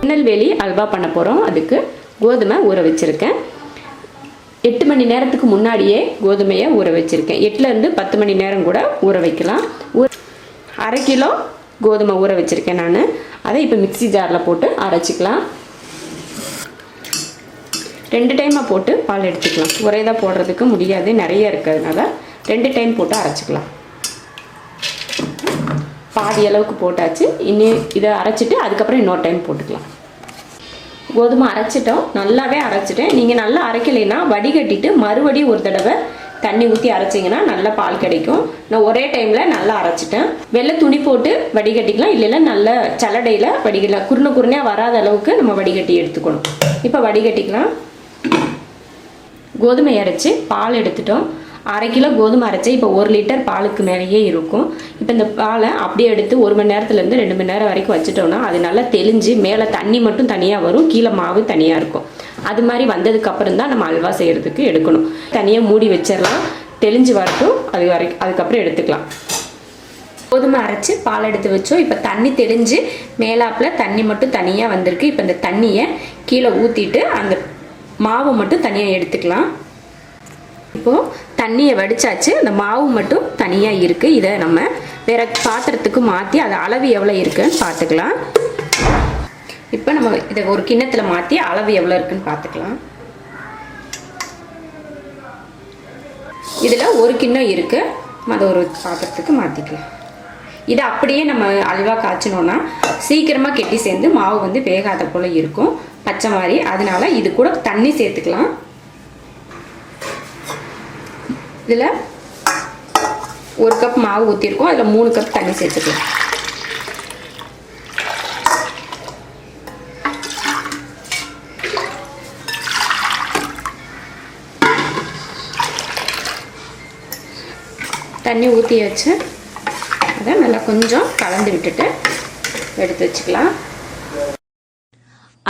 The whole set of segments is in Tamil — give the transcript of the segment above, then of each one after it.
திருநெல்வேலி அல்வா பண்ண போகிறோம். அதுக்கு கோதுமை ஊற வச்சுருக்கேன். 8 மணி நேரத்துக்கு முன்னாடியே கோதுமையை ஊற வச்சுருக்கேன். 8லேருந்து 10 மணி நேரம் கூட ஊற வைக்கலாம். 1/2 கிலோ கோதுமை ஊற வச்சுருக்கேன் நான். அதை இப்போ மிக்ஸி ஜாரில் போட்டு அரைச்சிக்கலாம். 2 டைமாக போட்டு பால் எடுத்துக்கலாம். ஒரே தான் போடுறதுக்கு முடியாது, நிறைய இருக்கிறதுனால 2 டைம் போட்டு அரைச்சிக்கலாம். பாதி அளவுக்கு போட்டாச்சு. இன்னும் இதை அரைச்சிட்டு அதுக்கப்புறம் இன்னொரு டைம் போட்டுக்கலாம். கோதுமை அரைச்சிட்டோம், நல்லாவே அரைச்சிட்டேன். நீங்கள் நல்லா அரைக்கலைன்னா வடிகட்டிட்டு மறுபடியும் ஒரு தடவை தண்ணி ஊற்றி அரைச்சிங்கன்னா நல்லா பால் கிடைக்கும். நான் ஒரே டைமில் நல்லா அரைச்சிட்டேன். வெள்ளை துணி போட்டு வடிகட்டிக்கலாம், இல்லைன்னா நல்ல சல்லடையில் வடிகட்டலாம். குருணையாக வராத அளவுக்கு நம்ம வடிகட்டி எடுத்துக்கணும். இப்போ வடிகட்டிக்கலாம். கோதுமை அரைச்சி பால் எடுத்துட்டோம். 1/2 கிலோ கோதுமை அரைச்சி இப்போ 1 லிட்டர் பாலுக்கு மேலேயே இருக்கும். இப்போ இந்த பாலை அப்படியே எடுத்து 1 மணி நேரத்துலேருந்து 2 மணி நேரம் வரைக்கும் வச்சுட்டோம்னா அது நல்லா தெளிஞ்சு மேலே தண்ணி மட்டும் தனியாக வரும், கீழே மாவு தனியாக இருக்கும். அது மாதிரி வந்ததுக்கப்புறம் தான் நம்ம அல்வா செய்கிறதுக்கு எடுக்கணும். தனியாக மூடி வச்சிடலாம், தெளிஞ்சு வரட்டும். அதுக்கப்புறம் எடுத்துக்கலாம். கோதுமை அரைச்சி பால் எடுத்து வச்சோம். இப்போ தண்ணி தெளிஞ்சு மேலாப்பில் தண்ணி மட்டும் தனியாக வந்திருக்கு. இப்போ இந்த தண்ணியை கீழே ஊற்றிட்டு அந்த மாவு மட்டும் தனியாக எடுத்துக்கலாம். இப்போது தண்ணியை வடித்தாச்சு, அந்த மாவு மட்டும் தனியாக இருக்குது. இதை நம்ம வேறு பாத்திரத்துக்கு மாற்றி அது அளவு எவ்வளோ இருக்குன்னு பார்த்துக்கலாம். இப்போ நம்ம இதை ஒரு கிண்ணத்தில் மாற்றி அளவு எவ்வளோ இருக்குன்னு பார்த்துக்கலாம். இதில் 1 கிண்ணம் இருக்குது, அதை ஒரு பாத்திரத்துக்கு மாற்றிக்கலாம். இதை அப்படியே நம்ம அல்வா காய்ச்சினோன்னா சீக்கிரமாக கெட்டி சேர்ந்து மாவு வந்து வேகாத போல் இருக்கும், பச்சை மாதிரி. அதனால இது கூட தண்ணி சேர்த்துக்கலாம். இதில் 1 கப் மாவு ஊற்றிருக்கோம், அதில் 3 கப் தண்ணி சேர்த்துக்கலாம். தண்ணி ஊற்றியாச்சு. அதை நல்லா கொஞ்சம் கலந்து விட்டுட்டு எடுத்து வச்சுக்கலாம்.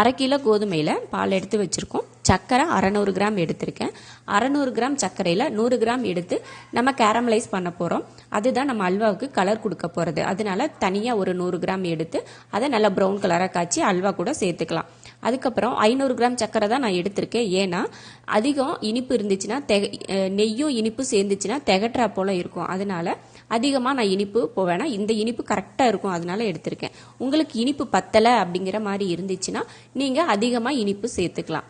1/2 கிலோ கோதுமையில் பால் எடுத்து வச்சுருக்கோம். சர்க்கரை 600 கிராம் எடுத்திருக்கேன். 600 கிராம் சர்க்கரையில் 100 கிராம் எடுத்து நம்ம கேரமலைஸ் பண்ண போகிறோம். அதுதான் நம்ம அல்வாவுக்கு கலர் கொடுக்க போகிறது. அதனால தனியாக ஒரு 100 கிராம் எடுத்து அதை நல்லா ப்ரௌன் கலராக காய்ச்சி அல்வா கூட சேர்த்துக்கலாம். அதுக்கப்புறம் 500 கிராம் சர்க்கரை தான் நான் எடுத்திருக்கேன். ஏன்னா அதிகம் இனிப்பு இருந்துச்சுன்னா நெய்யும் இனிப்பு சேர்ந்துச்சுன்னா திகட்டுறா போல் இருக்கும். அதனால அதிகமாக நான் இனிப்பு போவேன்னா இந்த இனிப்பு கரெக்டாக இருக்கும், அதனால எடுத்திருக்கேன். உங்களுக்கு இனிப்பு பத்தலை அப்படிங்கிற மாதிரி இருந்துச்சுன்னா நீங்கள் அதிகமாக இனிப்பு சேர்த்துக்கலாம்.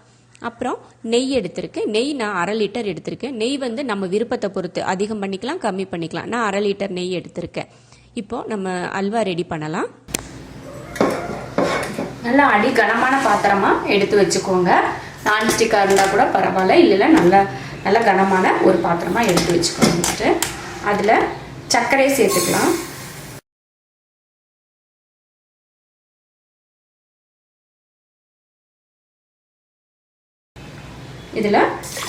அப்புறம் நெய் எடுத்திருக்கேன். நெய் நான் 1/2 லிட்டர் எடுத்திருக்கேன். நெய் வந்து நம்ம விருப்பத்தை பொறுத்து அதிகம் பண்ணிக்கலாம், கம்மி பண்ணிக்கலாம். நான் 1/2 லிட்டர் நெய் எடுத்திருக்கேன். இப்போ நம்ம அல்வா ரெடி பண்ணலாம். நல்லா கனமான பாத்திரமாக எடுத்து வச்சுக்கோங்க. நான்ஸ்டிக்காக இருந்தால் கூட பரவாயில்ல, இல்லைன்னா நல்ல கனமான ஒரு பாத்திரமாக எடுத்து வச்சுக்கோங்க. அதில் சர்க்கரையை சேர்த்துக்கலாம். இதில்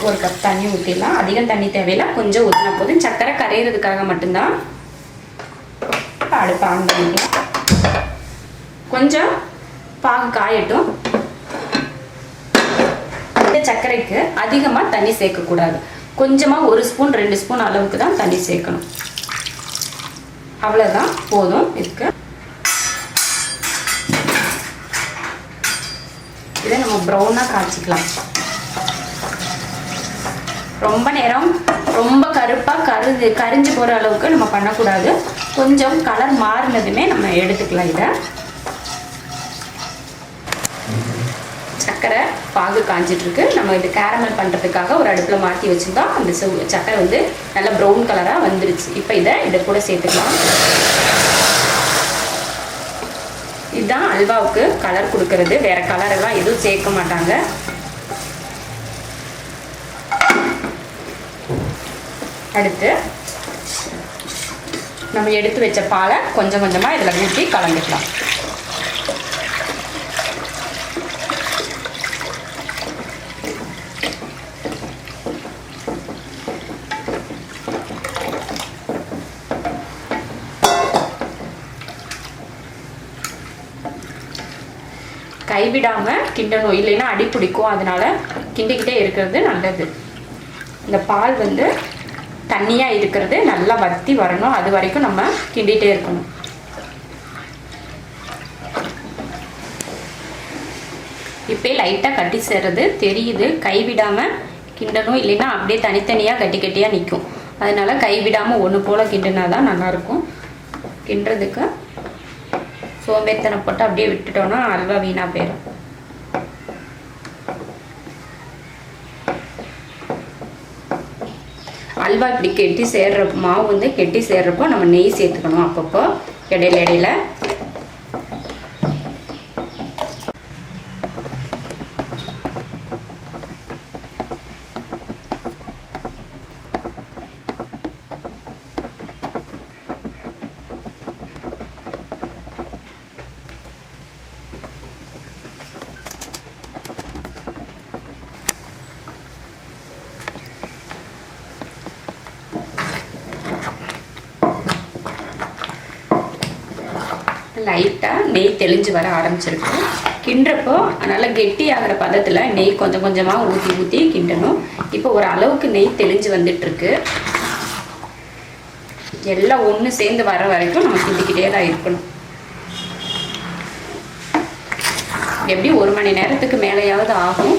1 கப் தண்ணி ஊற்றிடலாம். அதிகம் தண்ணி தேவையில்லை, கொஞ்சம் ஊற்றினா போதும். சர்க்கரை கரையிறதுக்காக மட்டும்தான். அடுப்பு ஆன் பண்ணிக்கலாம். கொஞ்சம் பாகு காயட்டும். இந்த சர்க்கரைக்கு அதிகமாக தண்ணி சேர்க்கக்கூடாது. கொஞ்சமாக 1 ஸ்பூன் 2 ஸ்பூன் அளவுக்கு தான் தண்ணி சேர்க்கணும். அவ்வளோதான் போதும். இதுக்கு இதை நம்ம ப்ரௌனாக காய்ச்சிக்கலாம். ரொம்ப நேரம் ரொம்ப கருப்பாக கரிஞ்சு போகிற அளவுக்கு நம்ம பண்ணக்கூடாது. கொஞ்சம் கலர் மாறினதுமே நம்ம எடுத்துக்கலாம். இதை சர்க்கரை பாகு காஞ்சிட்ருக்கு. நம்ம இது கேரமல் பண்ணுறதுக்காக ஒரு அடுப்பில் மாற்றி வச்சுருந்தோம். அந்த சர்க்கரை வந்து நல்லா ப்ரௌன் கலராக வந்துருச்சு. இப்போ இதை கூட சேர்த்துக்கலாம். இதுதான் அல்வாவுக்கு கலர் கொடுக்கறது. வேறு கலரெல்லாம் எதுவும் சேர்க்க மாட்டாங்க. அடுத்து நம்ம எடுத்து வச்ச பாலை கொஞ்சம் கொஞ்சமாக இதில் ஊற்றி கலந்துக்கலாம். கைவிடாமல் கிண்டணும், இல்லைன்னா அடி பிடிக்கும். அதனால கிண்டிக்கிட்டே இருக்கிறது நல்லது. இந்த பால் வந்து தண்ணியாக இருக்கிறது நல்லா வற்றி வரணும், அது வரைக்கும் நம்ம கிண்டிகிட்டே இருக்கணும். இப்போ லைட்டாக கட்டி சேர்றது தெரியுது. கைவிடாமல் கிண்டணும், இல்லைன்னா அப்படியே தனித்தனியாக கட்டி கட்டியாக நிற்கும். அதனால் கைவிடாமல் ஒன்று போல் கிண்டினா தான் நல்லாயிருக்கும். கிண்டுறதுக்கு சோம்பேறித்தனம் போட்டு அப்படியே விட்டுட்டோன்னா அல்வா வீணாக போயிடும். அல்வா இப்படி கெட்டி சேர்ற மாவு வந்து கெட்டி சேர்றப்போ நம்ம நெய் சேர்த்துக்கணும் அப்பப்போ இடையில இடையில. லைட்டாக நெய் தெளிஞ்சு வர ஆரம்பிச்சிருக்கு. கிண்டுறப்போ நல்லா கெட்டி ஆகிற பதத்தில் நெய் கொஞ்சம் கொஞ்சமாக ஊற்றி ஊற்றி கிண்டணும். இப்போ ஒரு அளவுக்கு நெய் தெளிஞ்சு வந்துட்டுருக்கு. எல்லாம் ஒன்று சேர்ந்து வர வரைக்கும் நம்ம கிண்டிக்கிட்டே தான் இருக்கணும். எப்படி 1 மணி நேரத்துக்கு மேலேயாவது ஆகும்.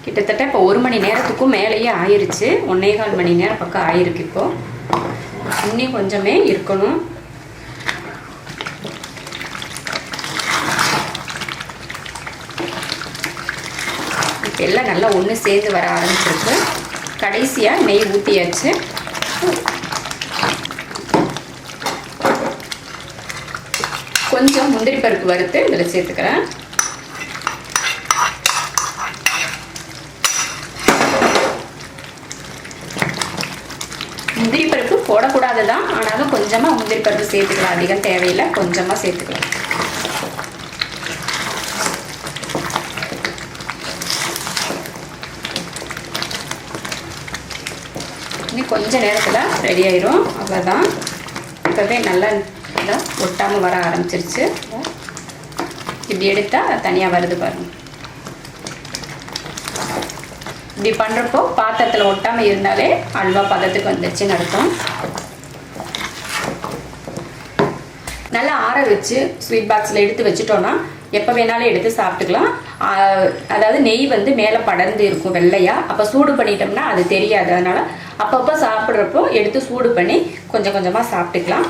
கிட்டத்தட்ட இப்போ 1 மணி நேரத்துக்கும் மேலேயே ஆயிடுச்சு. 1.25 மணி நேரம் பக்கம் ஆயிருக்கு. இப்போ இன்னும் கொஞ்சமே இருக்கணும். இப்போ எல்லாம் நல்லா ஒன்று சேர்ந்து வர ஆரம்பிச்சிருக்கு. கடைசியாக நெய் ஊற்றியாச்சு. கொஞ்சம் முந்திரி பருப்பு வறுத்து இதில் சேர்த்துக்கிறேன். முந்திரி பருப்பு போடக்கூடாது தான், ஆனாலும் கொஞ்சமாக முந்திரி பருப்பு சேர்த்துக்கலாம். அதிகம் தேவையில்லை, கொஞ்சமாக சேர்த்துக்கலாம். இன்னும் கொஞ்ச நேரத்தில் ரெடி ஆயிரும். அவ்வளோதான். இப்போவே நல்லா இதாக ஒட்டாமல் வர ஆரம்பிச்சிருச்சு. இப்படி எடுத்தால் தனியாக வருது பாருங்கள். இப்படி பண்ணுறப்போ பாத்திரத்தில் ஒட்டாமல் இருந்தாலே அல்வா பதத்துக்கு வந்துருச்சுன்னு அர்த்தம். நல்லா ஆற வச்சு ஸ்வீட் பாக்ஸில் எடுத்து வச்சுட்டோன்னா எப்போ வேணாலும் எடுத்து சாப்பிட்டுக்கலாம். அதாவது நெய் வந்து மேலே படர்ந்து இருக்கும் வெள்ளையாக. அப்போ சூடு பண்ணிட்டோம்னா அது தெரியாது. அதனால் அப்பப்போ சாப்பிட்றப்போ எடுத்து சூடு பண்ணி கொஞ்சம் கொஞ்சமாக சாப்பிட்டுக்கலாம்.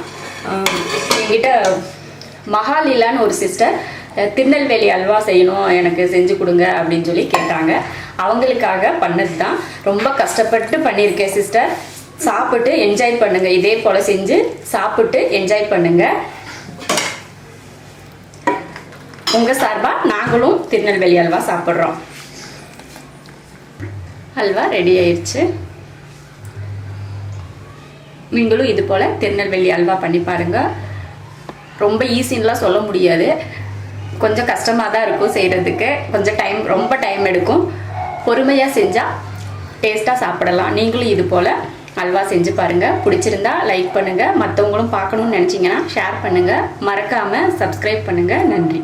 என்கிட்ட மகாலீலான்னு ஒரு சிஸ்டர் திருநெல்வேலி அல்வா செய்யணும், எனக்கு செஞ்சு கொடுங்க அப்படின்னு சொல்லி கேட்டாங்க. அவங்களுக்காக பண்ணது தான். ரொம்ப கஷ்டப்பட்டு பண்ணியிருக்கேன் சிஸ்டர். சாப்பிட்டு என்ஜாய் பண்ணுங்கள். இதே போல் செஞ்சு சாப்பிட்டு என்ஜாய் பண்ணுங்கள். உங்கள் சார்பாக நாங்களும் திருநெல்வேலி அல்வா சாப்பிட்றோம். அல்வா ரெடி ஆயிடுச்சு. நீங்களும் இது போல் திருநெல்வேலி அல்வா பண்ணி பாருங்கள். ரொம்ப ஈஸின்லாம் சொல்ல முடியாது. கொஞ்சம் கஷ்டமாக தான் இருக்கும் செய்கிறதுக்கு. கொஞ்சம் ரொம்ப டைம் எடுக்கும். பொறுமையாக செஞ்சால் டேஸ்ட்டாக சாப்பிடலாம். நீங்களும் இது போல் அல்வா செஞ்சு பாருங்கள். பிடிச்சிருந்தா லைக் பண்ணுங்கள். மற்றவங்களும் பார்க்கணுன்னு நினச்சிங்கன்னா ஷேர் பண்ணுங்கள். மறக்காமல் சப்ஸ்கிரைப் பண்ணுங்கள். நன்றி.